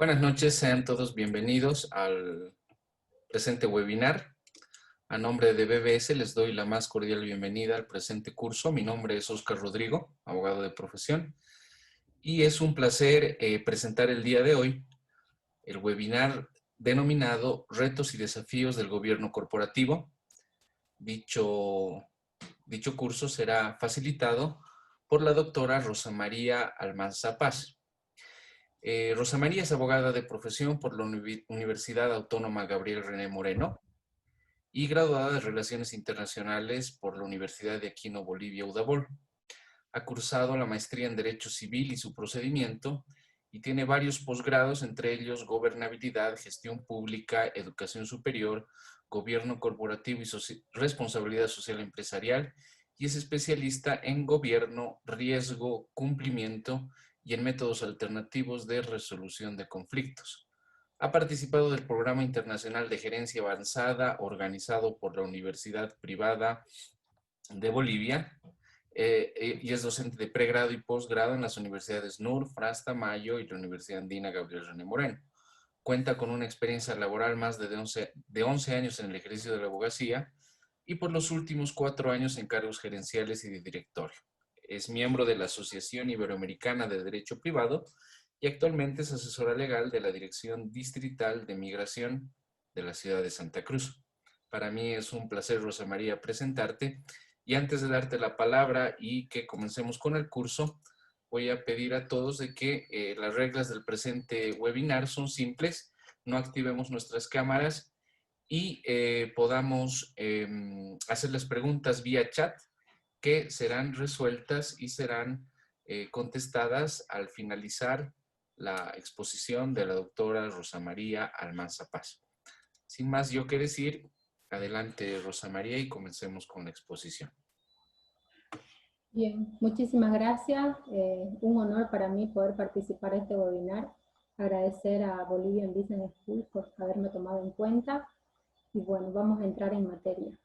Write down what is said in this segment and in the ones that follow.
Buenas noches, sean todos bienvenidos al presente webinar. A nombre de BBS les doy la más cordial bienvenida al presente curso. Mi nombre es Óscar Rodrigo, abogado de profesión, y es un placer presentar el día de hoy el webinar denominado Retos y Desafíos del Gobierno Corporativo. Dicho curso será facilitado por la doctora Rosa María Almanza Paz. Rosa María es abogada de profesión por la Universidad Autónoma Gabriel René Moreno y graduada de Relaciones Internacionales por la Universidad de Aquino Bolivia Udabol. Ha cursado la maestría en Derecho Civil y su procedimiento y tiene varios posgrados, entre ellos Gobernabilidad, Gestión Pública, Educación Superior, Gobierno Corporativo y Responsabilidad Social Empresarial, y es especialista en Gobierno, Riesgo, Cumplimiento y en métodos alternativos de resolución de conflictos. Ha participado del Programa Internacional de Gerencia Avanzada organizado por la Universidad Privada de Bolivia y es docente de pregrado y posgrado en las universidades NUR, FRAS Tamayo y la Universidad Andina Gabriel René Moreno. Cuenta con una experiencia laboral más de 11 años en el ejercicio de la abogacía y por los últimos 4 años en cargos gerenciales y de directorio. Es miembro de la Asociación Iberoamericana de Derecho Privado y actualmente es asesora legal de la Dirección Distrital de Migración de la ciudad de Santa Cruz. Para mí es un placer, Rosa María, presentarte. Y antes de darte la palabra y que comencemos con el curso, voy a pedir a todos de que las reglas del presente webinar son simples, no activemos nuestras cámaras y podamos hacerles preguntas vía chat que serán resueltas y serán contestadas al finalizar la exposición de la doctora Rosa María Almanza Paz. Sin más yo que decir, adelante Rosa María y comencemos con la exposición. Bien, muchísimas gracias. Un honor para mí poder participar en este webinar. Agradecer a Bolivian Business School por haberme tomado en cuenta. Y bueno, vamos a entrar en materia.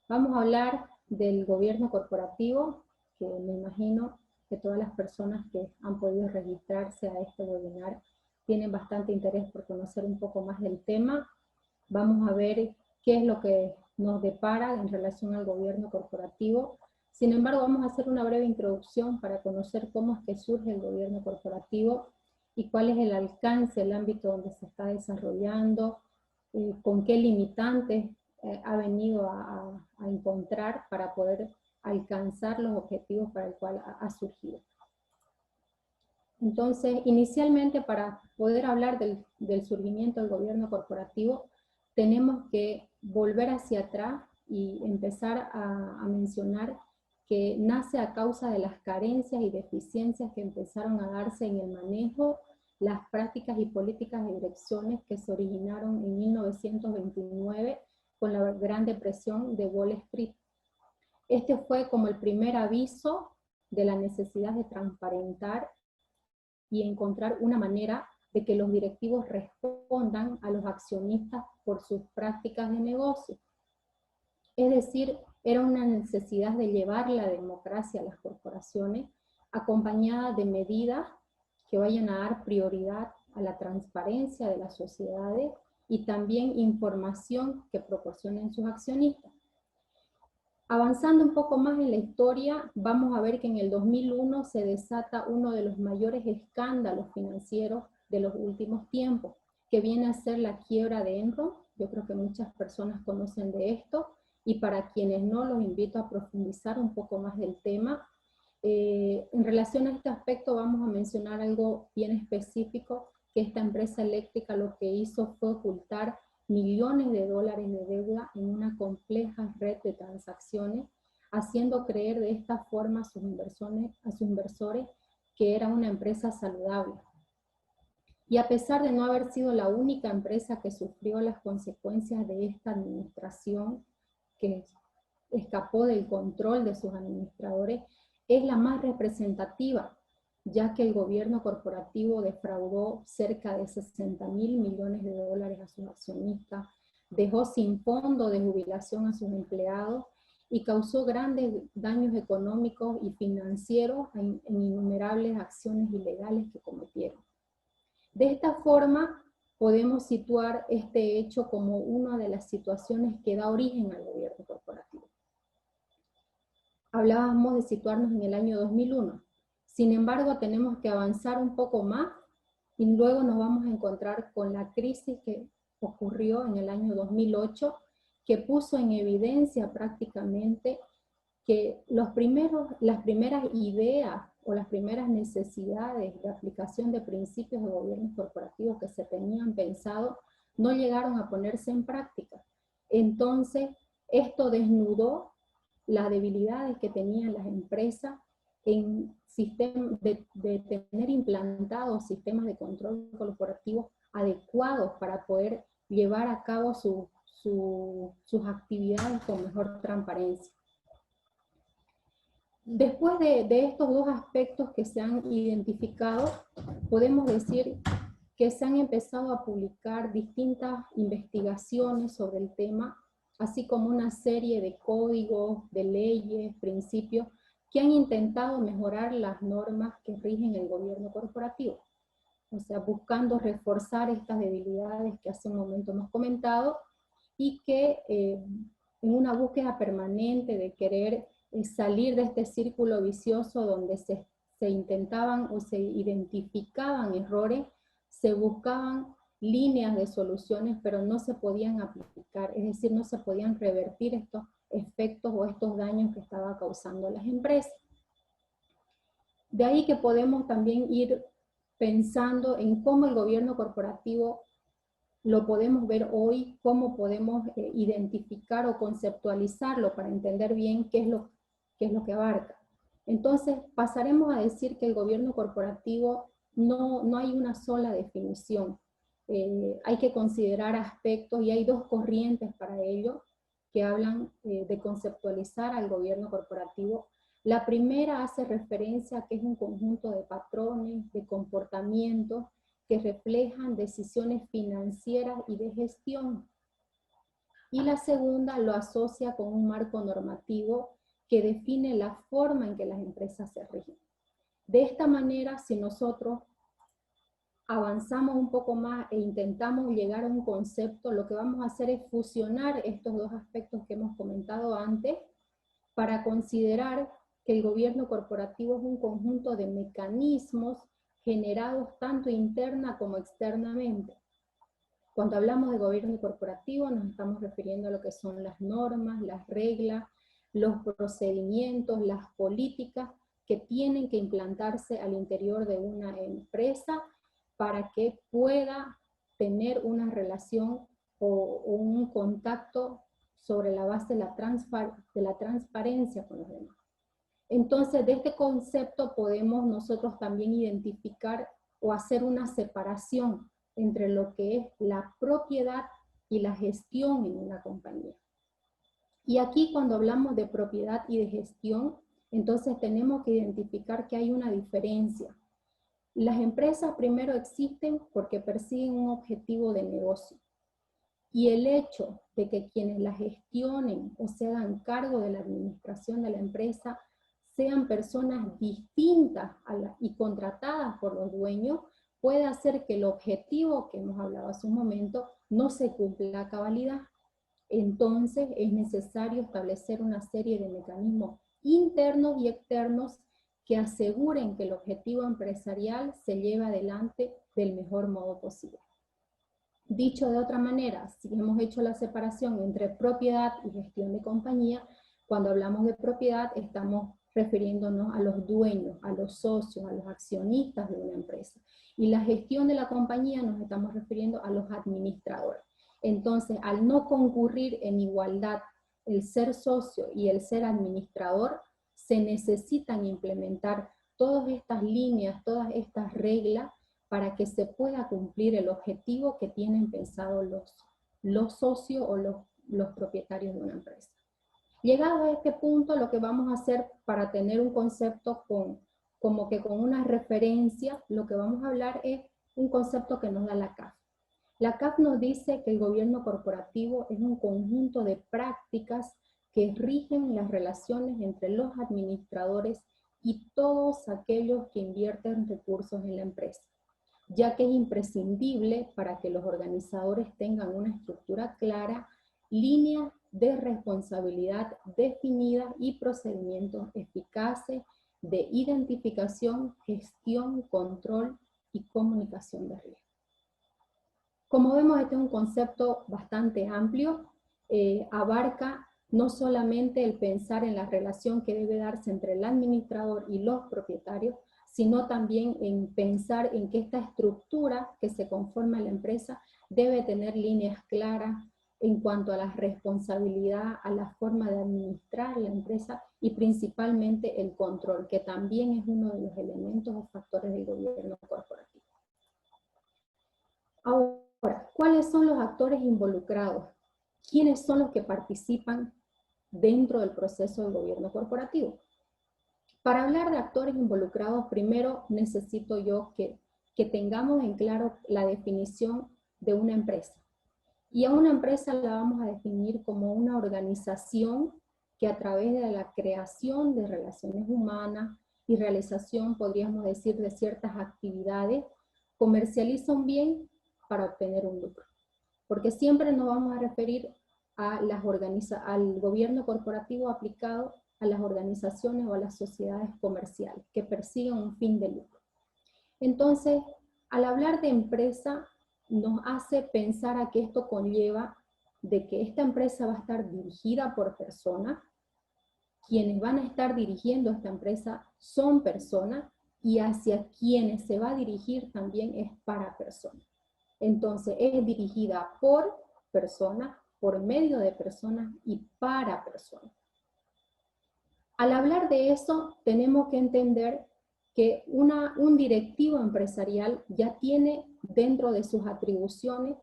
Vamos a hablar del gobierno corporativo, que me imagino que todas las personas que han podido registrarse a este webinar tienen bastante interés por conocer un poco más del tema. Vamos a ver qué es lo que nos depara en relación al gobierno corporativo. Sin embargo, vamos a hacer una breve introducción para conocer cómo es que surge el gobierno corporativo y cuál es el alcance, el ámbito donde se está desarrollando, con qué limitantes ha venido a encontrar para poder alcanzar los objetivos para el cual ha surgido. Entonces, inicialmente, para poder hablar del surgimiento del gobierno corporativo, tenemos que volver hacia atrás y empezar a mencionar que nace a causa de las carencias y deficiencias que empezaron a darse en el manejo, las prácticas y políticas de direcciones que se originaron en 1929 con la Gran Depresión de Wall Street. Este fue como el primer aviso de la necesidad de transparentar y encontrar una manera de que los directivos respondan a los accionistas por sus prácticas de negocio. Es decir, era una necesidad de llevar la democracia a las corporaciones, acompañada de medidas que vayan a dar prioridad a la transparencia de las sociedades y también información que proporcionen sus accionistas. Avanzando un poco más en la historia, vamos a ver que en el 2001 se desata uno de los mayores escándalos financieros de los últimos tiempos, que viene a ser la quiebra de Enron. Yo creo que muchas personas conocen de esto, y para quienes no, los invito a profundizar un poco más del tema. En relación a este aspecto vamos a mencionar algo bien específico, que esta empresa eléctrica lo que hizo fue ocultar millones de dólares de deuda en una compleja red de transacciones, haciendo creer de esta forma a sus inversores que era una empresa saludable. Y a pesar de no haber sido la única empresa que sufrió las consecuencias de esta administración, que escapó del control de sus administradores, es la más representativa, ya que el gobierno corporativo defraudó cerca de 60.000 millones de dólares a sus accionistas, dejó sin fondo de jubilación a sus empleados y causó grandes daños económicos y financieros en innumerables acciones ilegales que cometieron. De esta forma, podemos situar este hecho como una de las situaciones que da origen al gobierno corporativo. Hablábamos de situarnos en el año 2001. Sin embargo, tenemos que avanzar un poco más y luego nos vamos a encontrar con la crisis que ocurrió en el año 2008, que puso en evidencia prácticamente que las primeras ideas o las primeras necesidades de aplicación de principios de gobiernos corporativos que se tenían pensado no llegaron a ponerse en práctica. Entonces, esto desnudó las debilidades que tenían las empresas en de tener implantados sistemas de control corporativo adecuados para poder llevar a cabo sus actividades con mejor transparencia. Después de estos dos aspectos que se han identificado, podemos decir que se han empezado a publicar distintas investigaciones sobre el tema, así como una serie de códigos, de leyes, principios, que han intentado mejorar las normas que rigen el gobierno corporativo. O sea, buscando reforzar estas debilidades que hace un momento hemos comentado, y que en una búsqueda permanente de querer salir de este círculo vicioso donde se intentaban o se identificaban errores, se buscaban líneas de soluciones, pero no se podían aplicar, es decir, no se podían revertir estos efectos o estos daños que estaba causando las empresas. De ahí que podemos también ir pensando en cómo el gobierno corporativo lo podemos ver hoy, cómo podemos identificar o conceptualizarlo para entender bien qué es lo que abarca. Entonces, pasaremos a decir que el gobierno corporativo no hay una sola definición. Hay que considerar aspectos y hay dos corrientes para ello que hablan de conceptualizar al gobierno corporativo. La primera hace referencia a que es un conjunto de patrones, de comportamientos que reflejan decisiones financieras y de gestión. Y la segunda lo asocia con un marco normativo que define la forma en que las empresas se rigen. De esta manera, si nosotros avanzamos un poco más e intentamos llegar a un concepto, lo que vamos a hacer es fusionar estos dos aspectos que hemos comentado antes para considerar que el gobierno corporativo es un conjunto de mecanismos generados tanto interna como externamente. Cuando hablamos de gobierno corporativo nos estamos refiriendo a lo que son las normas, las reglas, los procedimientos, las políticas que tienen que implantarse al interior de una empresa para que pueda tener una relación o un contacto sobre la base de la transparencia con los demás. Entonces, de este concepto podemos nosotros también identificar o hacer una separación entre lo que es la propiedad y la gestión en una compañía. Y aquí cuando hablamos de propiedad y de gestión, entonces tenemos que identificar que hay una diferencia. Las empresas primero existen porque persiguen un objetivo de negocio. Y el hecho de que quienes la gestionen o se hagan cargo de la administración de la empresa sean personas distintas y contratadas por los dueños, puede hacer que el objetivo que hemos hablado hace un momento no se cumpla a cabalidad. Entonces es necesario establecer una serie de mecanismos internos y externos que aseguren que el objetivo empresarial se lleve adelante del mejor modo posible. Dicho de otra manera, si hemos hecho la separación entre propiedad y gestión de compañía, cuando hablamos de propiedad estamos refiriéndonos a los dueños, a los socios, a los accionistas de una empresa. Y la gestión de la compañía nos estamos refiriendo a los administradores. Entonces, al no concurrir en igualdad el ser socio y el ser administrador, se necesitan implementar todas estas líneas, todas estas reglas para que se pueda cumplir el objetivo que tienen pensado los socios o los propietarios de una empresa. Llegado a este punto, lo que vamos a hacer para tener un concepto como que con una referencia, lo que vamos a hablar es un concepto que nos da la CAF. La CAF nos dice que el gobierno corporativo es un conjunto de prácticas que rigen las relaciones entre los administradores y todos aquellos que invierten recursos en la empresa. ya que es imprescindible para que los organizadores tengan una estructura clara, líneas de responsabilidad definidas y procedimientos eficaces de identificación, gestión, control y comunicación de riesgo. Como vemos, este es un concepto bastante amplio, abarca no solamente el pensar en la relación que debe darse entre el administrador y los propietarios, sino también en pensar en que esta estructura que se conforma en la empresa debe tener líneas claras en cuanto a la responsabilidad, a la forma de administrar la empresa y principalmente el control, que también es uno de los elementos o factores del gobierno corporativo. Ahora, ¿cuáles son los actores involucrados? ¿Quiénes son los que participan dentro del proceso del gobierno corporativo? Para hablar de actores involucrados, primero necesito yo que tengamos en claro la definición de una empresa. Y a una empresa la vamos a definir como una organización que a través de la creación de relaciones humanas y realización, podríamos decir, de ciertas actividades, comercializa un bien para obtener un lucro. Porque siempre nos vamos a referir a al gobierno corporativo aplicado a las organizaciones o a las sociedades comerciales que persiguen un fin de lucro. Entonces, al hablar de empresa, nos hace pensar a que esto conlleva de que esta empresa va a estar dirigida por personas, quienes van a estar dirigiendo esta empresa son personas, y hacia quienes se va a dirigir también es para personas. Entonces, es dirigida por personas, por medio de personas y para personas. Al hablar de eso, tenemos que entender que un directivo empresarial ya tiene dentro de sus atribuciones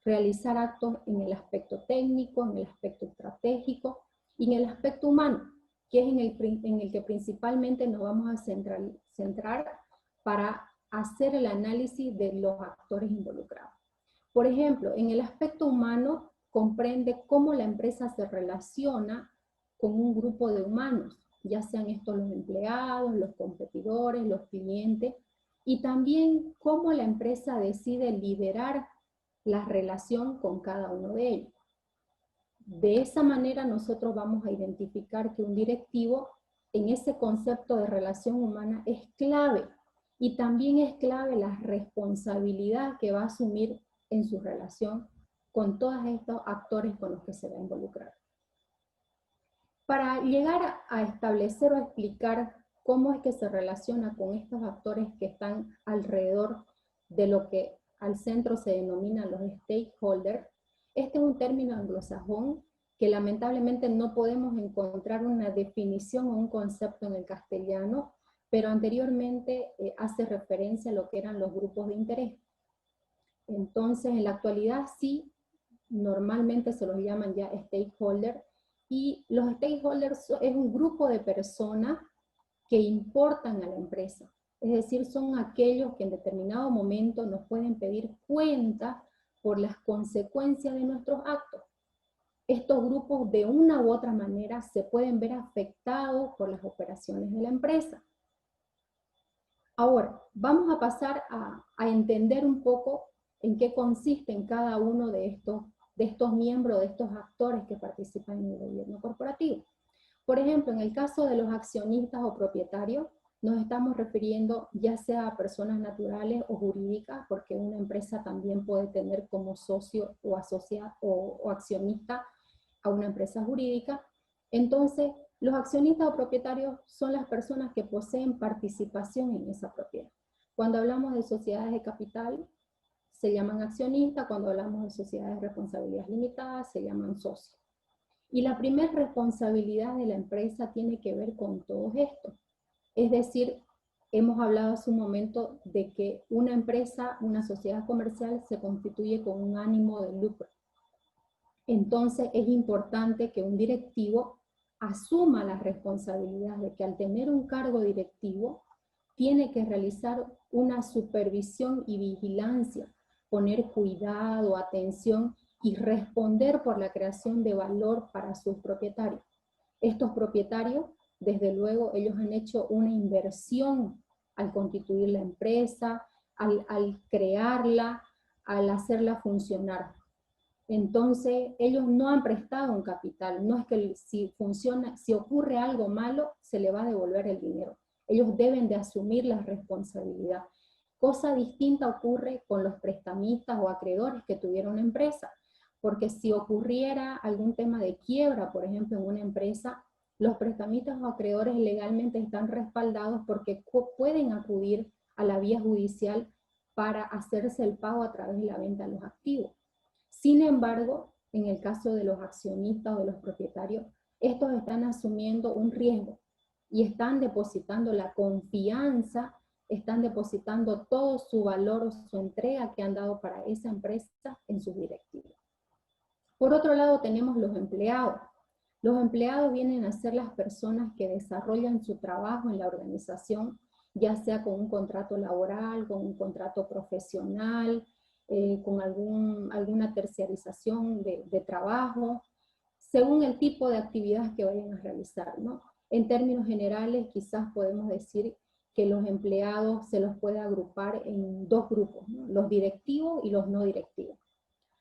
realizar actos en el aspecto técnico, en el aspecto estratégico y en el aspecto humano, que es en el que principalmente nos vamos a centrar para hacer el análisis de los actores involucrados. Por ejemplo, en el aspecto humano comprende cómo la empresa se relaciona con un grupo de humanos, ya sean estos los empleados, los competidores, los clientes, y también cómo la empresa decide liderar la relación con cada uno de ellos. De esa manera nosotros vamos a identificar que un directivo en ese concepto de relación humana es clave, y también es clave la responsabilidad que va a asumir en su relación con todos estos actores con los que se va a involucrar. Para llegar a establecer o explicar cómo es que se relaciona con estos actores que están alrededor de lo que al centro se denominan los stakeholders, este es un término anglosajón que lamentablemente no podemos encontrar una definición o un concepto en el castellano, pero anteriormente hace referencia a lo que eran los grupos de interés. Entonces, en la actualidad sí, normalmente se los llaman ya stakeholders, y los stakeholders es un grupo de personas que importan a la empresa. Es decir, son aquellos que en determinado momento nos pueden pedir cuenta por las consecuencias de nuestros actos. Estos grupos de una u otra manera se pueden ver afectados por las operaciones de la empresa. Ahora, vamos a pasar a entender un poco en qué consisten cada uno de estos miembros, de estos actores que participan en el gobierno corporativo. Por ejemplo, en el caso de los accionistas o propietarios, nos estamos refiriendo ya sea a personas naturales o jurídicas, porque una empresa también puede tener como socio o asociado o accionista a una empresa jurídica. Entonces, los accionistas o propietarios son las personas que poseen participación en esa propiedad. Cuando hablamos de sociedades de capital, se llaman accionistas. Cuando hablamos de sociedades de responsabilidad limitada, se llaman socios. Y la primera responsabilidad de la empresa tiene que ver con todo esto. Es decir, hemos hablado hace un momento de que una empresa, una sociedad comercial, se constituye con un ánimo de lucro. Entonces es importante que un directivo asuma la responsabilidad de que al tener un cargo directivo, tiene que realizar una supervisión y vigilancia, poner cuidado, atención y responder por la creación de valor para sus propietarios. Estos propietarios, desde luego, ellos han hecho una inversión al constituir la empresa, al crearla, al hacerla funcionar. Entonces, ellos no han prestado un capital. No es que si ocurre algo malo, se le va a devolver el dinero. Ellos deben de asumir la responsabilidad. Cosa distinta ocurre con los prestamistas o acreedores que tuvieron empresa, porque si ocurriera algún tema de quiebra, por ejemplo, en una empresa, los prestamistas o acreedores legalmente están respaldados porque pueden acudir a la vía judicial para hacerse el pago a través de la venta de los activos. Sin embargo, en el caso de los accionistas o de los propietarios, estos están asumiendo un riesgo y están depositando la confianza, están depositando todo su valor o su entrega que han dado para esa empresa en sus directivos. Por otro lado, tenemos los empleados. Los empleados vienen a ser las personas que desarrollan su trabajo en la organización, ya sea con un contrato laboral, con un contrato profesional, con alguna terciarización de trabajo, según el tipo de actividades que vayan a realizar, ¿no? En términos generales, quizás podemos decir que los empleados se los puede agrupar en dos grupos, ¿no? Los directivos y los no directivos.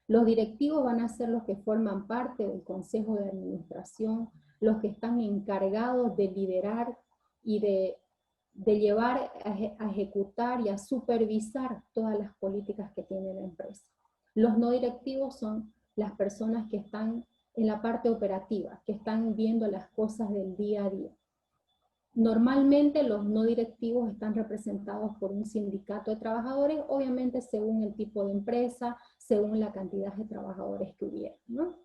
Los directivos van a ser los que forman parte del consejo de administración, los que están encargados de liderar y de llevar a ejecutar y a supervisar todas las políticas que tiene la empresa. Los no directivos son las personas que están en la parte operativa, que están viendo las cosas del día a día. Normalmente los no directivos están representados por un sindicato de trabajadores, obviamente según el tipo de empresa, según la cantidad de trabajadores que hubiera, ¿no?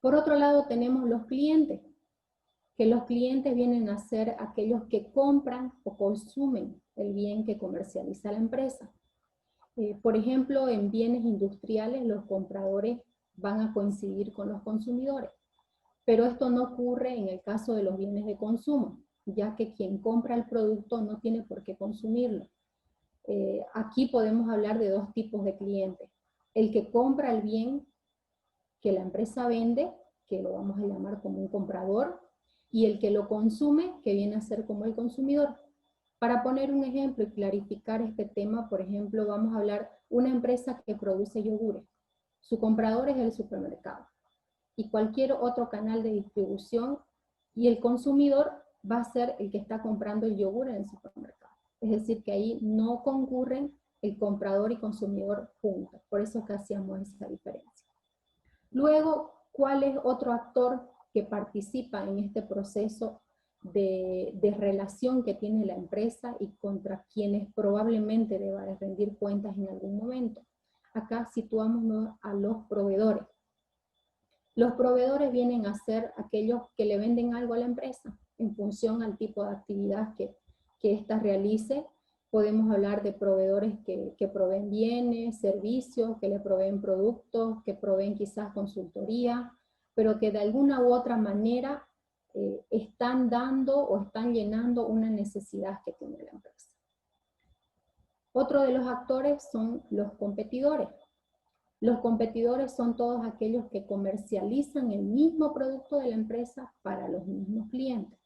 Por otro lado tenemos los clientes, que los clientes vienen a ser aquellos que compran o consumen el bien que comercializa la empresa. Por ejemplo, en bienes industriales los compradores van a coincidir con los consumidores. Pero esto no ocurre en el caso de los bienes de consumo, ya que quien compra el producto no tiene por qué consumirlo. Aquí podemos hablar de dos tipos de clientes. El que compra el bien que la empresa vende, que lo vamos a llamar como un comprador, y el que lo consume, que viene a ser como el consumidor. Para poner un ejemplo y clarificar este tema, por ejemplo, vamos a hablar de una empresa que produce yogures. Su comprador es el supermercado y cualquier otro canal de distribución, y el consumidor va a ser el que está comprando el yogur en el supermercado. Es decir, que ahí no concurren el comprador y consumidor juntos. Por eso que hacíamos esa diferencia. Luego, ¿cuál es otro actor que participa en este proceso de relación que tiene la empresa y contra quienes probablemente deba de rendir cuentas en algún momento? Acá situamos a los proveedores. Los proveedores vienen a ser aquellos que le venden algo a la empresa en función al tipo de actividad que ésta realice. Podemos hablar de proveedores que proveen bienes, servicios, que le proveen productos, que proveen quizás consultoría, pero que de alguna u otra manera están dando o están llenando una necesidad que tiene la empresa. Otro de los actores son los competidores. Los competidores son todos aquellos que comercializan el mismo producto de la empresa para los mismos clientes.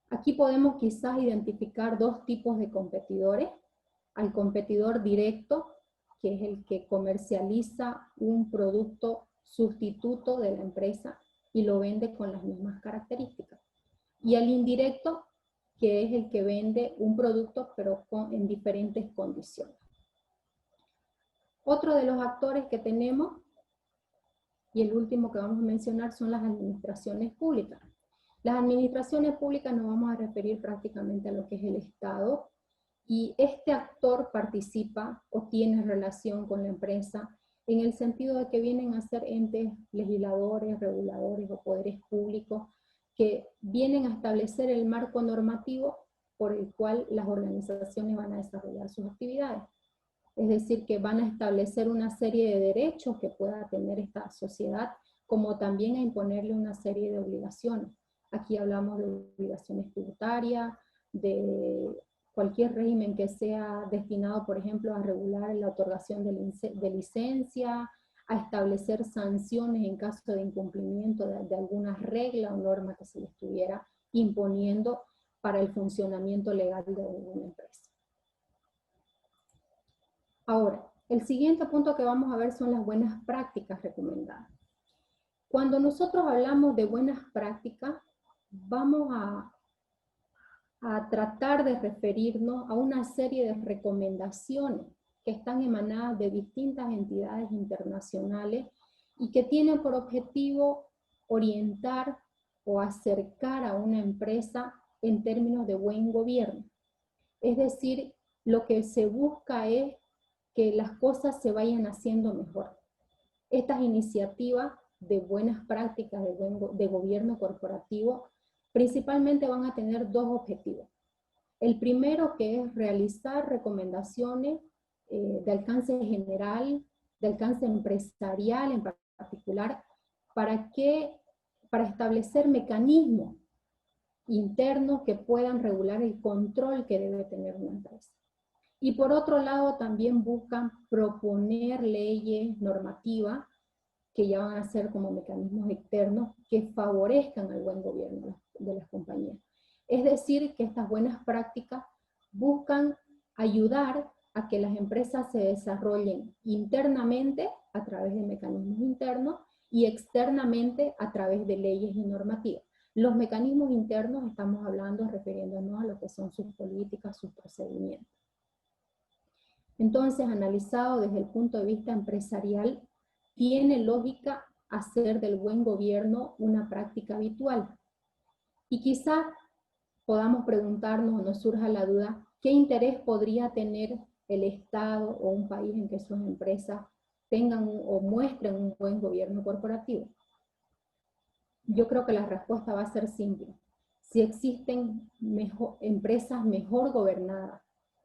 Aquí podemos quizás identificar dos tipos de competidores. Al competidor directo, que es el que comercializa un producto sustituto de la empresa y lo vende con las mismas características. Y al indirecto, que es el que vende un producto pero en diferentes condiciones. Otro de los actores que tenemos, y el último que vamos a mencionar, son las administraciones públicas. Las administraciones públicas nos vamos a referir prácticamente a lo que es el Estado, y este actor participa o tiene relación con la empresa en el sentido de que vienen a ser entes legisladores, reguladores o poderes públicos que vienen a establecer el marco normativo por el cual las organizaciones van a desarrollar sus actividades. Es decir, que van a establecer una serie de derechos que pueda tener esta sociedad, como también a imponerle una serie de obligaciones. Aquí hablamos de obligaciones tributarias, de cualquier régimen que sea destinado, por ejemplo, a regular la otorgación de licencia, a establecer sanciones en caso de incumplimiento de alguna regla o norma que se le estuviera imponiendo para el funcionamiento legal de una empresa. Ahora, el siguiente punto que vamos a ver son las buenas prácticas recomendadas. Cuando nosotros hablamos de buenas prácticas, vamos a tratar de referirnos a una serie de recomendaciones que están emanadas de distintas entidades internacionales y que tienen por objetivo orientar o acercar a una empresa en términos de buen gobierno. Es decir, lo que se busca es que las cosas se vayan haciendo mejor. Estas iniciativas de buenas prácticas de gobierno corporativo principalmente van a tener dos objetivos. El primero, que es realizar recomendaciones de alcance general, de alcance empresarial en particular, para establecer mecanismos internos que puedan regular el control que debe tener una empresa. Y por otro lado, también buscan proponer leyes normativas que ya van a ser como mecanismos externos que favorezcan al buen gobierno de las compañías. Es decir, que estas buenas prácticas buscan ayudar a que las empresas se desarrollen internamente a través de mecanismos internos y externamente a través de leyes y normativas. Los mecanismos internos estamos hablando, refiriéndonos a lo que son sus políticas, sus procedimientos. Entonces, analizado desde el punto de vista empresarial, tiene lógica hacer del buen gobierno una práctica habitual. Y quizá podamos preguntarnos o nos surja la duda, ¿qué interés podría tener el Estado o un país en que sus empresas tengan o muestren un buen gobierno corporativo? Yo creo que la respuesta va a ser simple. Si existen empresas mejor gobernadas,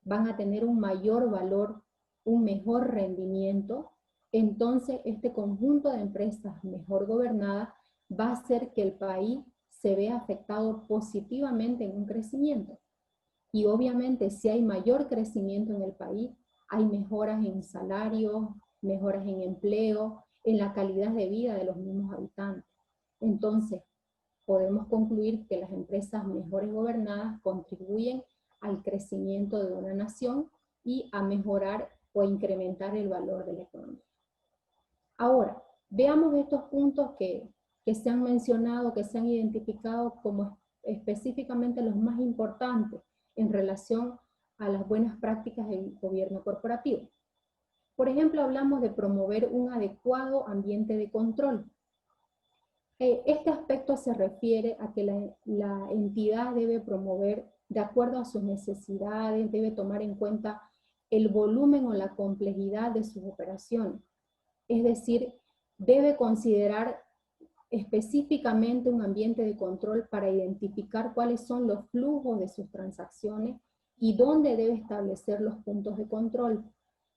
van a tener un mayor valor, un mejor rendimiento, entonces este conjunto de empresas mejor gobernadas va a hacer que el país se vea afectado positivamente en un crecimiento. Y obviamente si hay mayor crecimiento en el país, hay mejoras en salarios, mejoras en empleo, en la calidad de vida de los mismos habitantes. Entonces, podemos concluir que las empresas mejores gobernadas contribuyen al crecimiento de una nación y a mejorar o a incrementar el valor de la economía. Ahora, veamos estos puntos que se han mencionado, que se han identificado como específicamente los más importantes en relación a las buenas prácticas del gobierno corporativo. Por ejemplo, hablamos de promover un adecuado ambiente de control. Este aspecto se refiere a que la entidad debe promover, de acuerdo a sus necesidades, debe tomar en cuenta el volumen o la complejidad de sus operaciones. Es decir, debe considerar específicamente un ambiente de control para identificar cuáles son los flujos de sus transacciones y dónde debe establecer los puntos de control.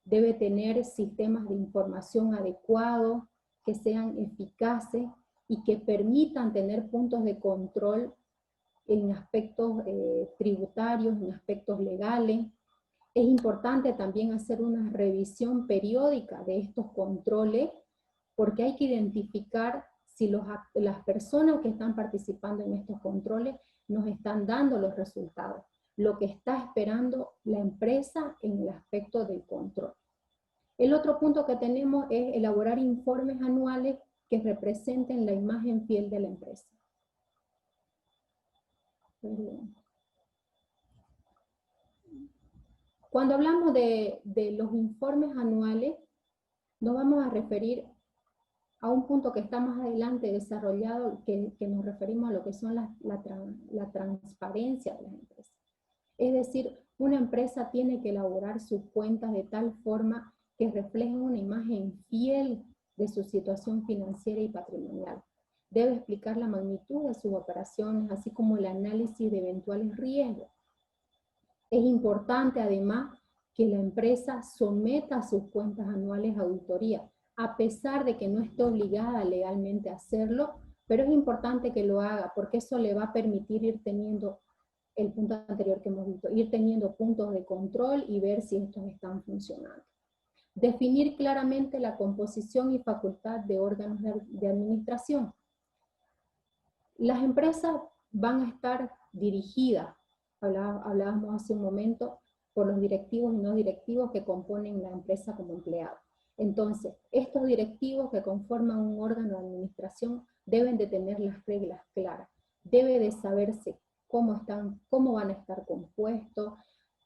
Debe tener sistemas de información adecuados, que sean eficaces y que permitan tener puntos de control en aspectos tributarios, en aspectos legales. Es importante también hacer una revisión periódica de estos controles, porque hay que identificar si las personas que están participando en estos controles nos están dando los resultados, lo que está esperando la empresa en el aspecto del control. El otro punto que tenemos es elaborar informes anuales que representen la imagen fiel de la empresa. Cuando hablamos de los informes anuales, nos vamos a referir a un punto que está más adelante desarrollado, que nos referimos a lo que son la transparencia de las empresas. Es decir, una empresa tiene que elaborar sus cuentas de tal forma que reflejen una imagen fiel de su situación financiera y patrimonial. Debe explicar la magnitud de sus operaciones, así como el análisis de eventuales riesgos. Es importante además que la empresa someta sus cuentas anuales a auditoría, a pesar de que no esté obligada legalmente a hacerlo, pero es importante que lo haga, porque eso le va a permitir ir teniendo, el punto anterior que hemos visto, ir teniendo puntos de control y ver si estos están funcionando. Definir claramente la composición y facultad de órganos de administración. Las empresas van a estar dirigidas, hablábamos hace un momento, por los directivos y no directivos que componen la empresa como empleado. Entonces, estos directivos que conforman un órgano de administración deben de tener las reglas claras, debe de saberse cómo van a estar compuestos,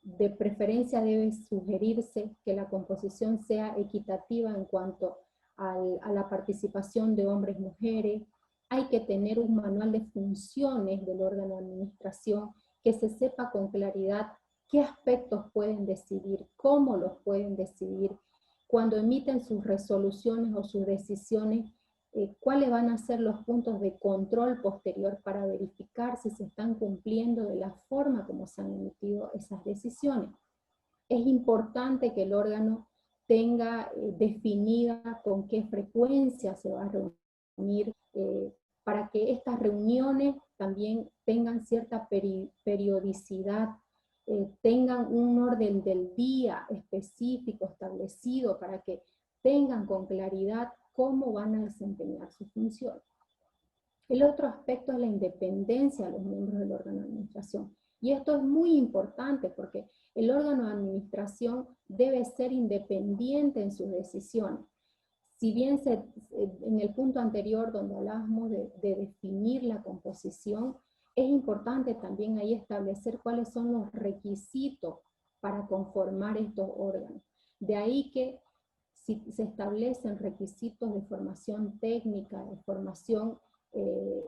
de preferencia debe sugerirse que la composición sea equitativa en cuanto a la participación de hombres y mujeres. Hay que tener un manual de funciones del órgano de administración, que se sepa con claridad qué aspectos pueden decidir, cómo los pueden decidir, cuando emiten sus resoluciones o sus decisiones, cuáles van a ser los puntos de control posterior para verificar si se están cumpliendo de la forma como se han emitido esas decisiones. Es importante que el órgano tenga definida con qué frecuencia se va a reunir, para que estas reuniones también tengan cierta periodicidad, tengan un orden del día específico establecido para que tengan con claridad cómo van a desempeñar su función. El otro aspecto es la independencia de los miembros del órgano de administración. Y esto es muy importante porque el órgano de administración debe ser independiente en sus decisiones. Si bien en el punto anterior donde hablábamos de definir la composición, es importante también ahí establecer cuáles son los requisitos para conformar estos órganos. De ahí que si se establecen requisitos de formación técnica, de formación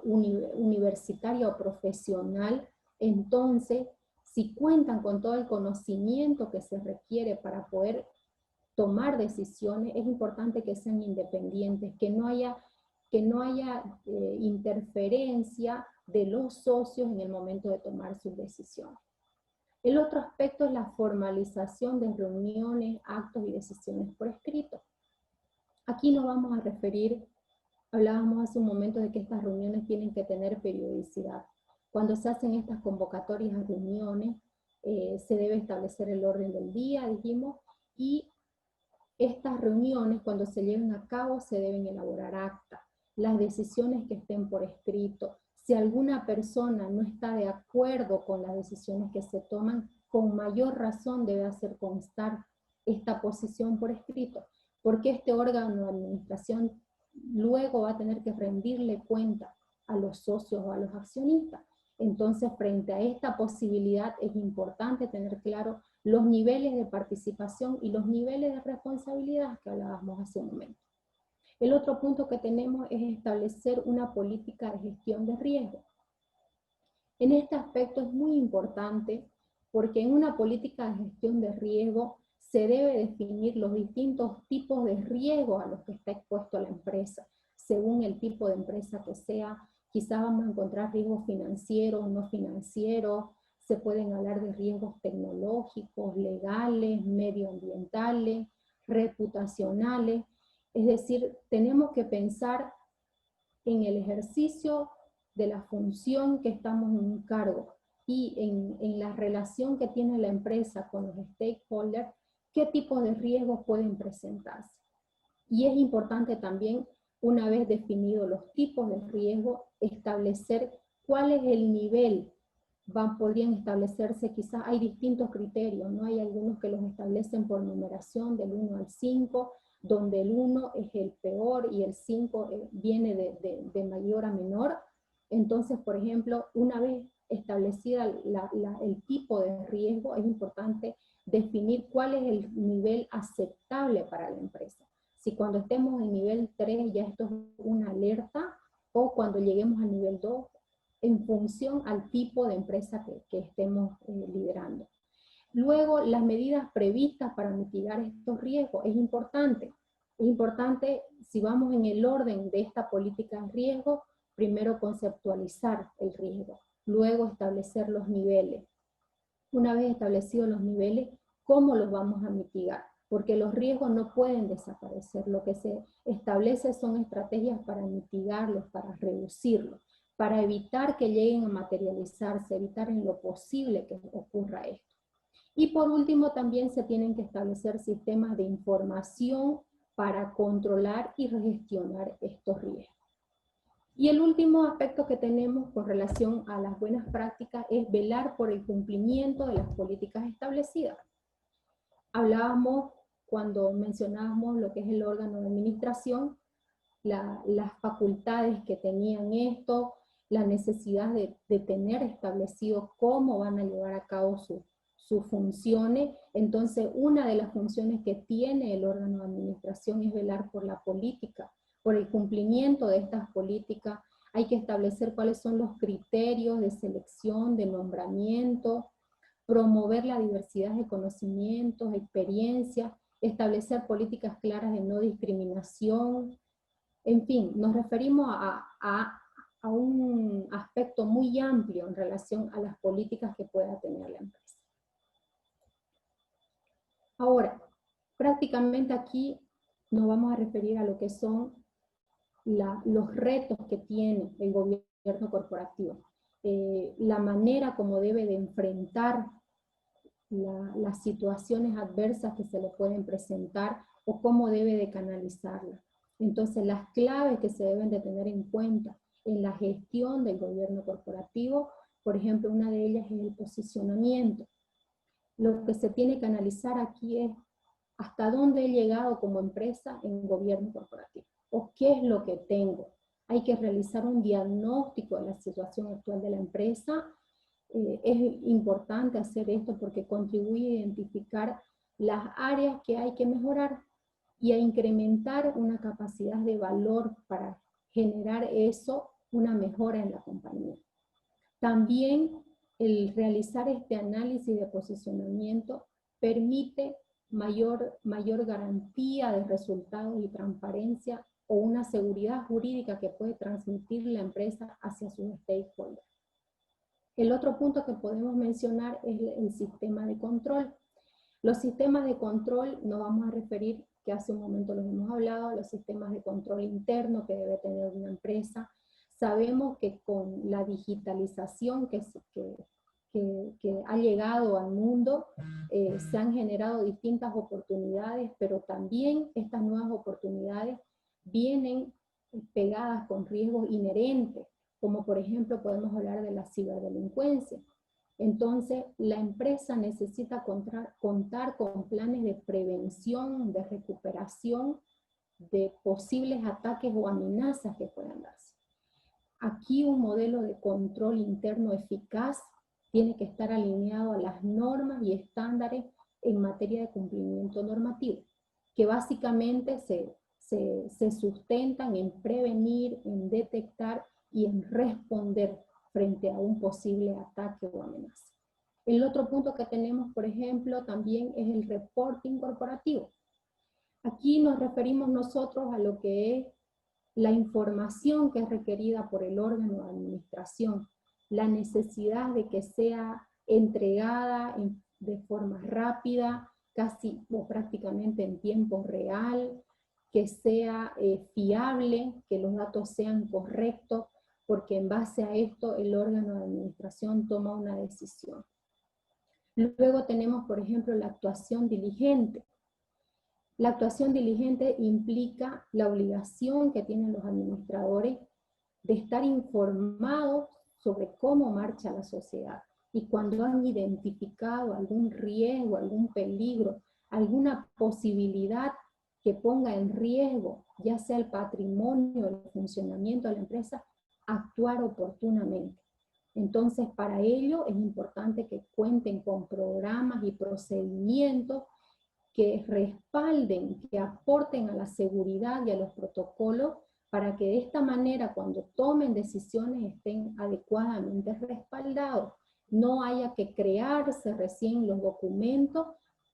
universitaria o profesional, entonces, si cuentan con todo el conocimiento que se requiere para poder tomar decisiones, es importante que sean independientes, que no haya interferencia de los socios en el momento de tomar sus decisiones. El otro aspecto es la formalización de reuniones, actos y decisiones por escrito. Aquí nos vamos a referir, hablábamos hace un momento de que estas reuniones tienen que tener periodicidad. Cuando se hacen estas convocatorias a reuniones, se debe establecer el orden del día, dijimos, y estas reuniones, cuando se lleven a cabo, se deben elaborar actas, las decisiones que estén por escrito. Si alguna persona no está de acuerdo con las decisiones que se toman, con mayor razón debe hacer constar esta posición por escrito, porque este órgano de administración luego va a tener que rendirle cuenta a los socios o a los accionistas. Entonces, frente a esta posibilidad, es importante tener claro los niveles de participación y los niveles de responsabilidad que hablábamos hace un momento. El otro punto que tenemos es establecer una política de gestión de riesgo. En este aspecto es muy importante porque en una política de gestión de riesgo se debe definir los distintos tipos de riesgo a los que está expuesto la empresa, según el tipo de empresa que sea. Quizás vamos a encontrar riesgos financieros, no financieros, se pueden hablar de riesgos tecnológicos, legales, medioambientales, reputacionales. Es decir, tenemos que pensar en el ejercicio de la función que estamos en un cargo y en la relación que tiene la empresa con los stakeholders, qué tipo de riesgos pueden presentarse. Y es importante también, una vez definidos los tipos de riesgo, establecer cuál es el nivel. Podrían establecerse, quizás hay distintos criterios, ¿no? Hay algunos que los establecen por numeración del 1 al 5, donde el 1 es el peor y el 5 viene de mayor a menor. Entonces, por ejemplo, una vez establecida el tipo de riesgo, es importante definir cuál es el nivel aceptable para la empresa. Si cuando estemos en nivel 3 ya esto es una alerta, o cuando lleguemos al nivel 2, en función al tipo de empresa que estemos liderando. Luego, las medidas previstas para mitigar estos riesgos es importante. Es importante, si vamos en el orden de esta política de riesgo, primero conceptualizar el riesgo, luego establecer los niveles. Una vez establecidos los niveles, ¿cómo los vamos a mitigar? Porque los riesgos no pueden desaparecer. Lo que se establece son estrategias para mitigarlos, para reducirlos, para evitar que lleguen a materializarse, evitar en lo posible que ocurra esto. Y por último, también se tienen que establecer sistemas de información para controlar y gestionar estos riesgos. Y el último aspecto que tenemos con relación a las buenas prácticas es velar por el cumplimiento de las políticas establecidas. Hablábamos, cuando mencionábamos lo que es el órgano de administración, las facultades que tenían esto, la necesidad de tener establecido cómo van a llevar a cabo sus funciones. Entonces, una de las funciones que tiene el órgano de administración es velar por la política, por el cumplimiento de estas políticas. Hay que establecer cuáles son los criterios de selección, de nombramiento, promover la diversidad de conocimientos, experiencias, establecer políticas claras de no discriminación. En fin, nos referimos a un aspecto muy amplio en relación a las políticas que pueda tener la empresa. Ahora, prácticamente aquí nos vamos a referir a lo que son los retos que tiene el gobierno corporativo, la manera como debe de enfrentar las situaciones adversas que se le pueden presentar o cómo debe de canalizarlas. Entonces, las claves que se deben de tener en cuenta en la gestión del gobierno corporativo, por ejemplo, una de ellas es el posicionamiento. Lo que se tiene que analizar aquí es hasta dónde he llegado como empresa en gobierno corporativo, o qué es lo que tengo. Hay que realizar un diagnóstico de la situación actual de la empresa. Es importante hacer esto porque contribuye a identificar las áreas que hay que mejorar y a incrementar una capacidad de valor para generar eso, una mejora en la compañía. También el realizar este análisis de posicionamiento permite mayor garantía de resultados y transparencia o una seguridad jurídica que puede transmitir la empresa hacia sus stakeholders. El otro punto que podemos mencionar es el sistema de control. Los sistemas de control, nos vamos a referir, que hace un momento los hemos hablado, los sistemas de control interno que debe tener una empresa. Sabemos que con la digitalización que ha llegado al mundo, se han generado distintas oportunidades, pero también estas nuevas oportunidades vienen pegadas con riesgos inherentes, como por ejemplo podemos hablar de la ciberdelincuencia. Entonces, la empresa necesita contar con planes de prevención, de recuperación de posibles ataques o amenazas que puedan darse. Aquí un modelo de control interno eficaz tiene que estar alineado a las normas y estándares en materia de cumplimiento normativo, que básicamente se sustentan en prevenir, en detectar y en responder frente a un posible ataque o amenaza. El otro punto que tenemos, por ejemplo, también es el reporting corporativo. Aquí nos referimos nosotros a lo que es la información que es requerida por el órgano de administración, la necesidad de que sea entregada de forma rápida, casi o prácticamente en tiempo real, que sea fiable, que los datos sean correctos, porque en base a esto el órgano de administración toma una decisión. Luego tenemos, por ejemplo, la actuación diligente. La actuación diligente implica la obligación que tienen los administradores de estar informados sobre cómo marcha la sociedad. Y cuando han identificado algún riesgo, algún peligro, alguna posibilidad que ponga en riesgo, ya sea el patrimonio, el funcionamiento de la empresa, actuar oportunamente. Entonces, para ello es importante que cuenten con programas y procedimientos que respalden, que aporten a la seguridad y a los protocolos para que de esta manera cuando tomen decisiones estén adecuadamente respaldados. No haya que crearse recién los documentos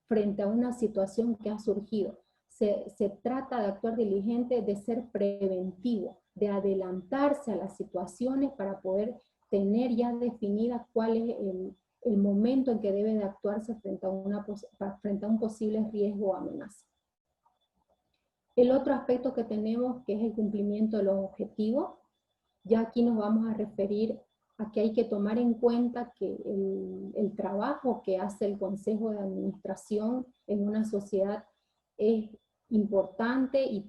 frente a una situación que ha surgido. Se trata de actuar diligente, de ser preventivo, de adelantarse a las situaciones para poder tener ya definida cuál es el momento en que debe de actuarse frente a un posible riesgo o amenaza. El otro aspecto que tenemos, que es el cumplimiento de los objetivos, ya aquí nos vamos a referir a que hay que tomar en cuenta que el trabajo que hace el Consejo de Administración en una sociedad es importante y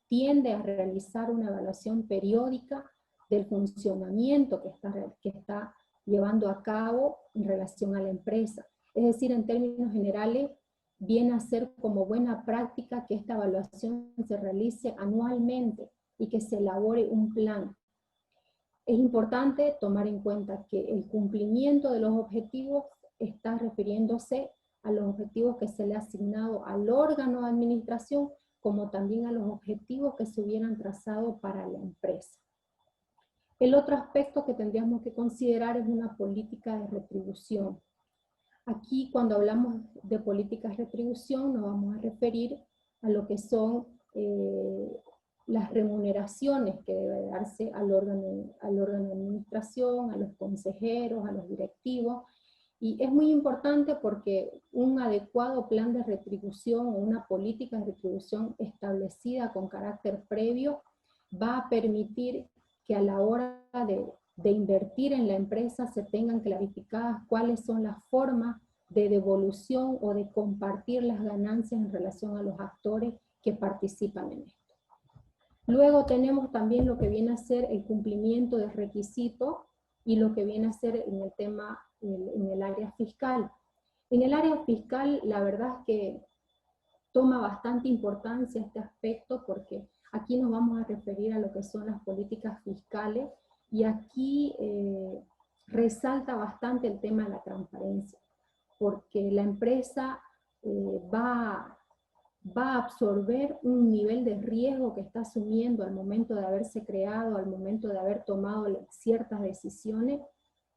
tiende a realizar una evaluación periódica del funcionamiento que está llevando a cabo en relación a la empresa. Es decir, en términos generales, viene a ser como buena práctica que esta evaluación se realice anualmente y que se elabore un plan. Es importante tomar en cuenta que el cumplimiento de los objetivos está refiriéndose a los objetivos que se le ha asignado al órgano de administración, como también a los objetivos que se hubieran trazado para la empresa. El otro aspecto que tendríamos que considerar es una política de retribución. Aquí, cuando hablamos de políticas de retribución, nos vamos a referir a lo que son las remuneraciones que debe darse al órgano de administración, a los consejeros, a los directivos. Y es muy importante porque un adecuado plan de retribución o una política de retribución establecida con carácter previo va a permitir que a la hora de invertir en la empresa se tengan clarificadas cuáles son las formas de devolución o de compartir las ganancias en relación a los actores que participan en esto. Luego tenemos también lo que viene a ser el cumplimiento de requisitos y lo que viene a ser en el tema, en el área fiscal. En el área fiscal, la verdad es que toma bastante importancia este aspecto porque aquí nos vamos a referir a lo que son las políticas fiscales y aquí resalta bastante el tema de la transparencia, porque la empresa va a absorber un nivel de riesgo que está asumiendo al momento de haberse creado, al momento de haber tomado ciertas decisiones,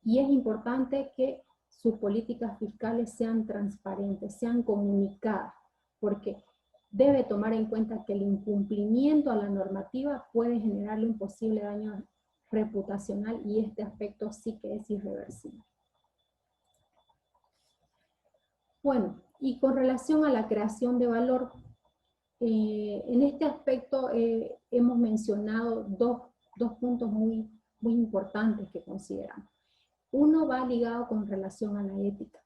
y es importante que sus políticas fiscales sean transparentes, sean comunicadas, porque debe tomar en cuenta que el incumplimiento a la normativa puede generarle un posible daño reputacional y este aspecto sí que es irreversible. Bueno, y con relación a la creación de valor, en este aspecto hemos mencionado dos puntos muy importantes que consideramos. Uno va ligado con relación a la ética.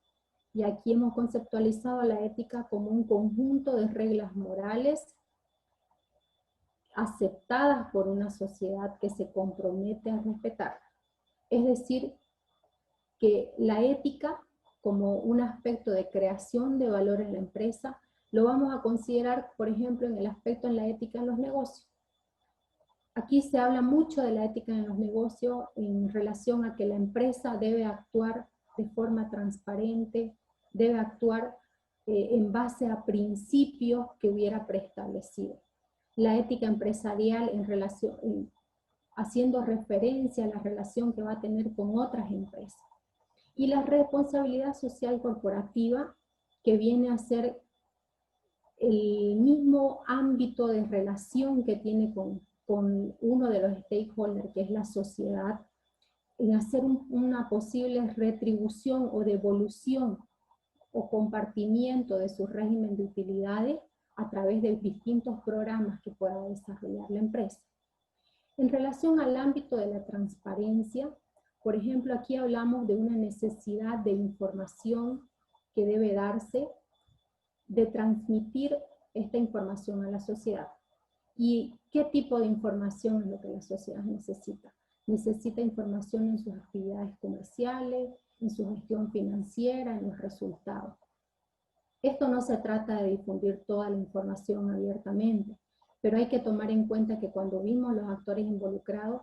Y aquí hemos conceptualizado a la ética como un conjunto de reglas morales aceptadas por una sociedad que se compromete a respetar. Es decir, que la ética, como un aspecto de creación de valor en la empresa, lo vamos a considerar, por ejemplo, en el aspecto de la ética en los negocios. Aquí se habla mucho de la ética en los negocios en relación a que la empresa debe actuar de forma transparente, debe actuar en base a principios que hubiera preestablecido. La ética empresarial haciendo referencia a la relación que va a tener con otras empresas. Y la responsabilidad social corporativa, que viene a ser el mismo ámbito de relación que tiene con uno de los stakeholders, que es la sociedad, en hacer una posible retribución o devolución o compartimiento de su régimen de utilidades a través de distintos programas que pueda desarrollar la empresa. En relación al ámbito de la transparencia, por ejemplo, aquí hablamos de una necesidad de información que debe darse, de transmitir esta información a la sociedad. ¿Y qué tipo de información es lo que la sociedad necesita? Necesita información en sus actividades comerciales, en su gestión financiera, en los resultados. Esto no se trata de difundir toda la información abiertamente, pero hay que tomar en cuenta que cuando vimos los actores involucrados,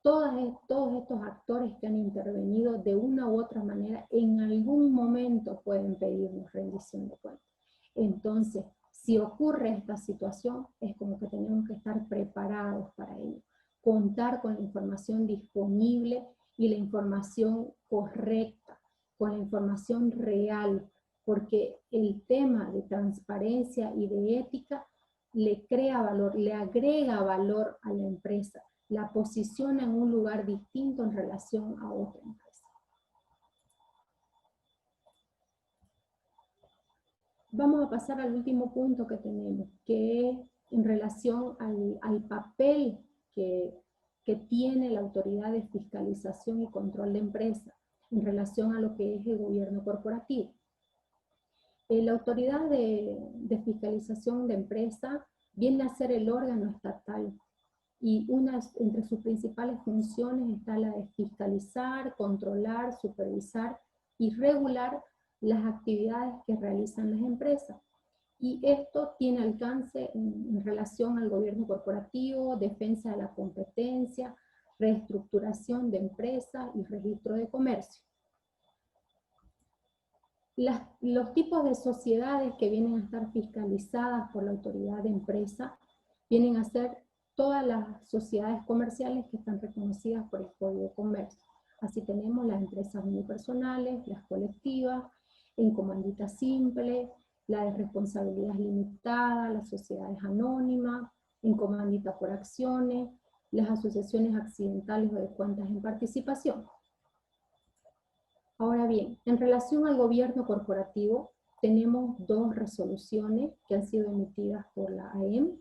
todos estos actores que han intervenido de una u otra manera, en algún momento pueden pedirnos rendición de cuentas. Entonces, si ocurre esta situación, es como que tenemos que estar preparados para ello. Contar con la información disponible y la información correcta, con la información real, porque el tema de transparencia y de ética le crea valor, le agrega valor a la empresa, la posiciona en un lugar distinto en relación a otra empresa. Vamos a pasar al último punto que tenemos, que es en relación al papel que tiene la autoridad de fiscalización y control de empresa en relación a lo que es el gobierno corporativo. La autoridad de fiscalización de empresa viene a ser el órgano estatal y entre sus principales funciones está la de fiscalizar, controlar, supervisar y regular las actividades que realizan las empresas. Y esto tiene alcance en relación al gobierno corporativo, defensa de la competencia, reestructuración de empresas y registro de comercio. Los tipos de sociedades que vienen a estar fiscalizadas por la autoridad de empresa vienen a ser todas las sociedades comerciales que están reconocidas por el Código de Comercio. Así tenemos las empresas unipersonales, las colectivas, en comandita simple, la de responsabilidad limitada, las sociedades anónimas, en comandita por acciones, las asociaciones accidentales o de cuentas en participación. Ahora bien, en relación al gobierno corporativo, tenemos dos resoluciones que han sido emitidas por la AEM.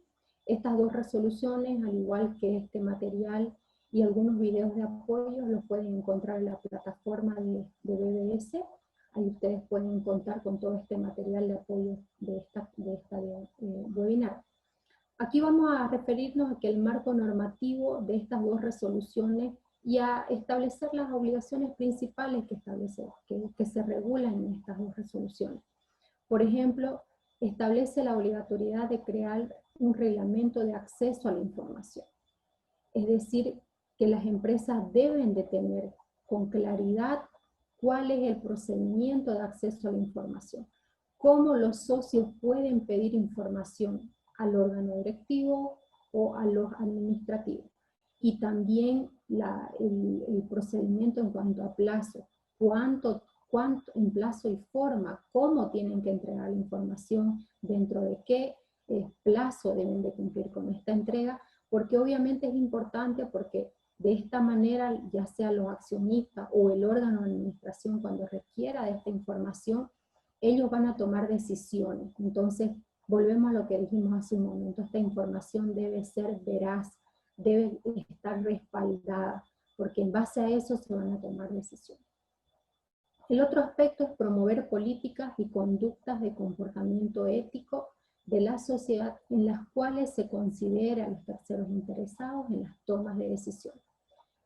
Estas dos resoluciones, al igual que este material y algunos videos de apoyo, los pueden encontrar en la plataforma de BBS. Ahí ustedes pueden contar con todo este material de apoyo de esta webinar. Aquí vamos a referirnos a que el marco normativo de estas dos resoluciones y a establecer las obligaciones principales que se regulan en estas dos resoluciones. Por ejemplo, establece la obligatoriedad de crear un reglamento de acceso a la información. Es decir, que las empresas deben de tener con claridad cuál es el procedimiento de acceso a la información, cómo los socios pueden pedir información al órgano directivo o a los administrativos. Y también el procedimiento en cuanto a plazo, cuánto en plazo y forma, cómo tienen que entregar la información, dentro de qué plazo deben de cumplir con esta entrega, porque obviamente es importante porque de esta manera, ya sea los accionistas o el órgano de administración cuando requiera de esta información, ellos van a tomar decisiones. Entonces, volvemos a lo que dijimos hace un momento, esta información debe ser veraz, debe estar respaldada, porque en base a eso se van a tomar decisiones. El otro aspecto es promover políticas y conductas de comportamiento ético de la sociedad en las cuales se considera a los terceros interesados en las tomas de decisiones.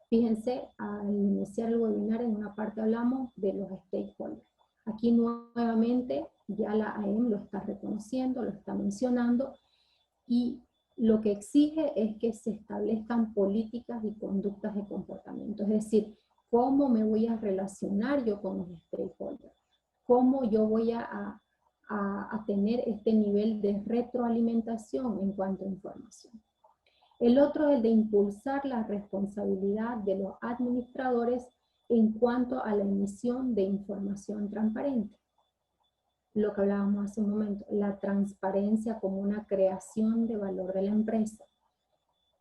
Fíjense, al iniciar el webinar en una parte hablamos de los stakeholders. Aquí nuevamente ya la AEM lo está reconociendo, lo está mencionando, y lo que exige es que se establezcan políticas y conductas de comportamiento. Es decir, cómo me voy a relacionar yo con los stakeholders, cómo yo voy a tener este nivel de retroalimentación en cuanto a información. El otro es el de impulsar la responsabilidad de los administradores en cuanto a la emisión de información transparente. Lo que hablábamos hace un momento, la transparencia como una creación de valor de la empresa.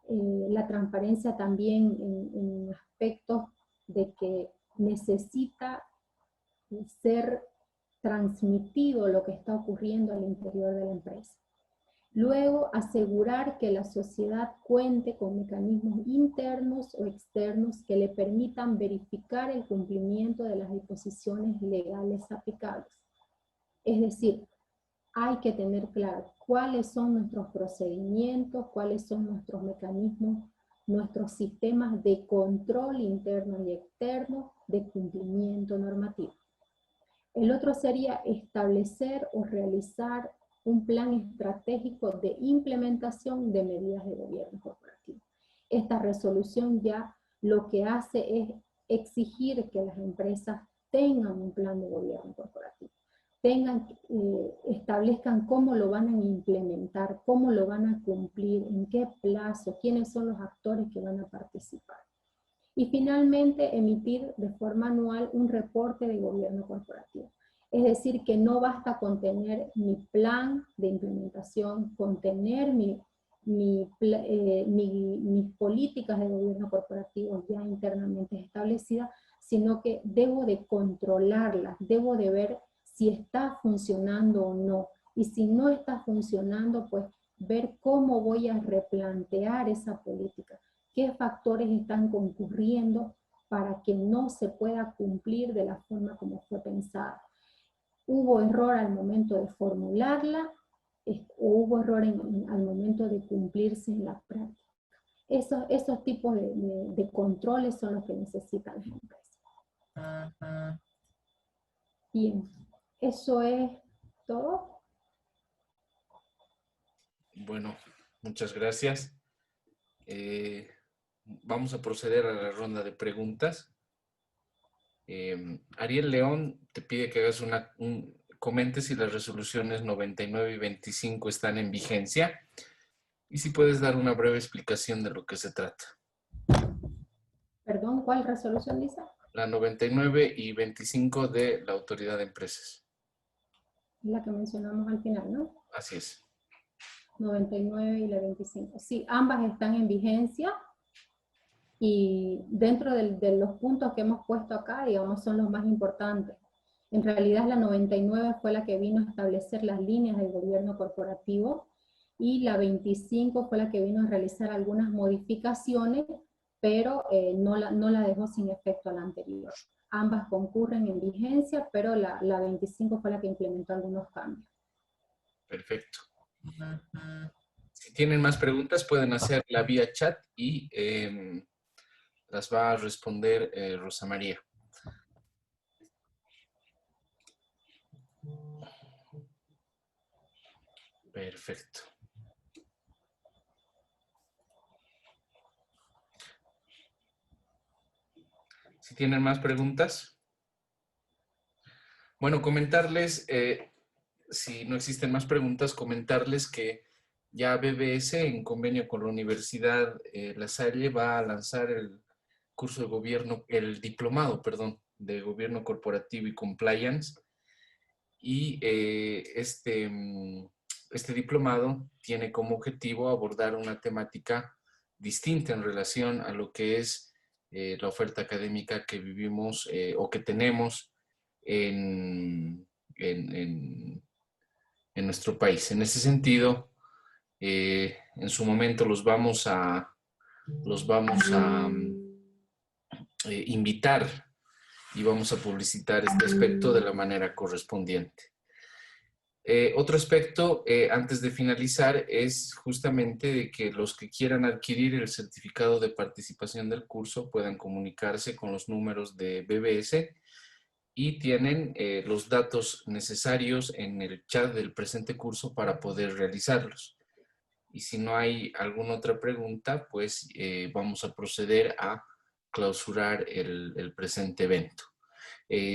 La transparencia también en aspectos de que necesita ser transmitido lo que está ocurriendo al interior de la empresa. Luego, asegurar que la sociedad cuente con mecanismos internos o externos que le permitan verificar el cumplimiento de las disposiciones legales aplicables. Es decir, hay que tener claro cuáles son nuestros procedimientos, cuáles son nuestros mecanismos, nuestros sistemas de control interno y externo de cumplimiento normativo. El otro sería establecer o realizar un plan estratégico de implementación de medidas de gobierno corporativo. Esta resolución ya lo que hace es exigir que las empresas tengan un plan de gobierno corporativo, establezcan cómo lo van a implementar, cómo lo van a cumplir, en qué plazo, quiénes son los actores que van a participar. Y finalmente, emitir de forma anual un reporte de gobierno corporativo. Es decir, que no basta con tener mi plan de implementación, con tener mis políticas de gobierno corporativo ya internamente establecidas, sino que debo de controlarlas, debo de ver si está funcionando o no. Y si no está funcionando, pues ver cómo voy a replantear esa política, qué factores están concurriendo para que no se pueda cumplir de la forma como fue pensada. ¿Hubo error al momento de formularla o hubo error al momento de cumplirse en la práctica? Esos tipos de controles son los que necesitan las empresas. Bien. Eso es todo. Bueno, muchas gracias. Vamos a proceder a la ronda de preguntas. Ariel León te pide que hagas comentes si las resoluciones 99 y 25 están en vigencia y si puedes dar una breve explicación de lo que se trata. Perdón, ¿cuál resolución dice? La 99 y 25 de la Autoridad de Empresas. La que mencionamos al final, ¿no? Así es. 99 y la 25. Sí, ambas están en vigencia y dentro de los puntos que hemos puesto acá, digamos, son los más importantes. En realidad la 99 fue la que vino a establecer las líneas del gobierno corporativo y la 25 fue la que vino a realizar algunas modificaciones, pero no la dejó sin efecto a la anterior. Ambas concurren en vigencia, pero la 25 fue la que implementó algunos cambios. Perfecto. Si tienen más preguntas, pueden hacerla vía chat y las va a responder Rosa María. Perfecto. Si tienen más preguntas. Bueno, comentarles, si no existen más preguntas, comentarles que ya BBS, en convenio con la Universidad La Salle, va a lanzar el curso de gobierno, el diplomado, perdón, de gobierno corporativo y compliance. Y este diplomado tiene como objetivo abordar una temática distinta en relación a lo que es la oferta académica que vivimos o que tenemos en nuestro país. En ese sentido, en su momento los vamos a invitar y vamos a publicitar este aspecto de la manera correspondiente. Otro aspecto, antes de finalizar, es justamente de que los que quieran adquirir el certificado de participación del curso puedan comunicarse con los números de BBS y tienen los datos necesarios en el chat del presente curso para poder realizarlos. Y si no hay alguna otra pregunta, pues vamos a proceder a clausurar el presente evento.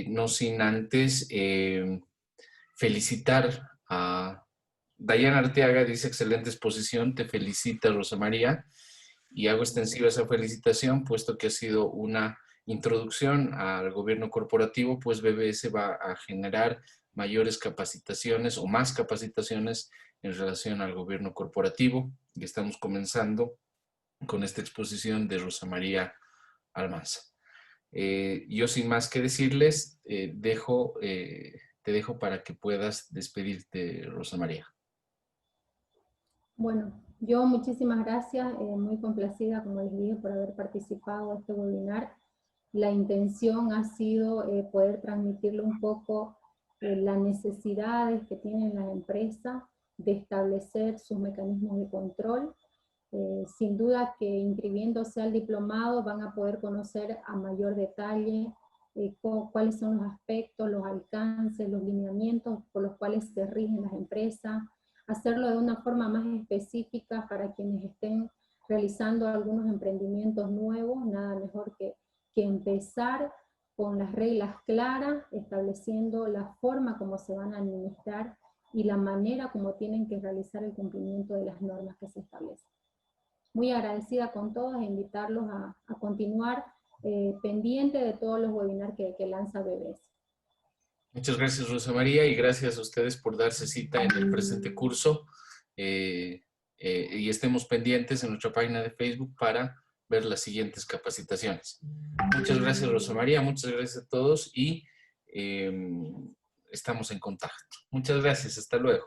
No sin antes felicitar a Dayana Arteaga, dice excelente exposición, te felicita Rosa María, y hago extensiva esa felicitación, puesto que ha sido una introducción al gobierno corporativo, pues BBS va a generar mayores capacitaciones o más capacitaciones en relación al gobierno corporativo, y estamos comenzando con esta exposición de Rosa María Almanza. Yo sin más que decirles, te dejo para que puedas despedirte, Rosa María. Bueno, yo muchísimas gracias, muy complacida, como les dije, por haber participado en este webinar. La intención ha sido poder transmitirle un poco las necesidades que tienen las empresas de establecer sus mecanismos de control. Sin duda que inscribiéndose al diplomado van a poder conocer a mayor detalle cuáles son los aspectos, los alcances, los lineamientos por los cuales se rigen las empresas, hacerlo de una forma más específica para quienes estén realizando algunos emprendimientos nuevos. Nada mejor que empezar con las reglas claras, estableciendo la forma como se van a administrar y la manera como tienen que realizar el cumplimiento de las normas que se establecen. Muy agradecida con todos e invitarlos a continuar pendiente de todos los webinars que lanza BBS. Muchas gracias, Rosa María, y gracias a ustedes por darse cita en el presente curso. Y estemos pendientes en nuestra página de Facebook para ver las siguientes capacitaciones. Muchas gracias, Rosa María, muchas gracias a todos y estamos en contacto. Muchas gracias, hasta luego.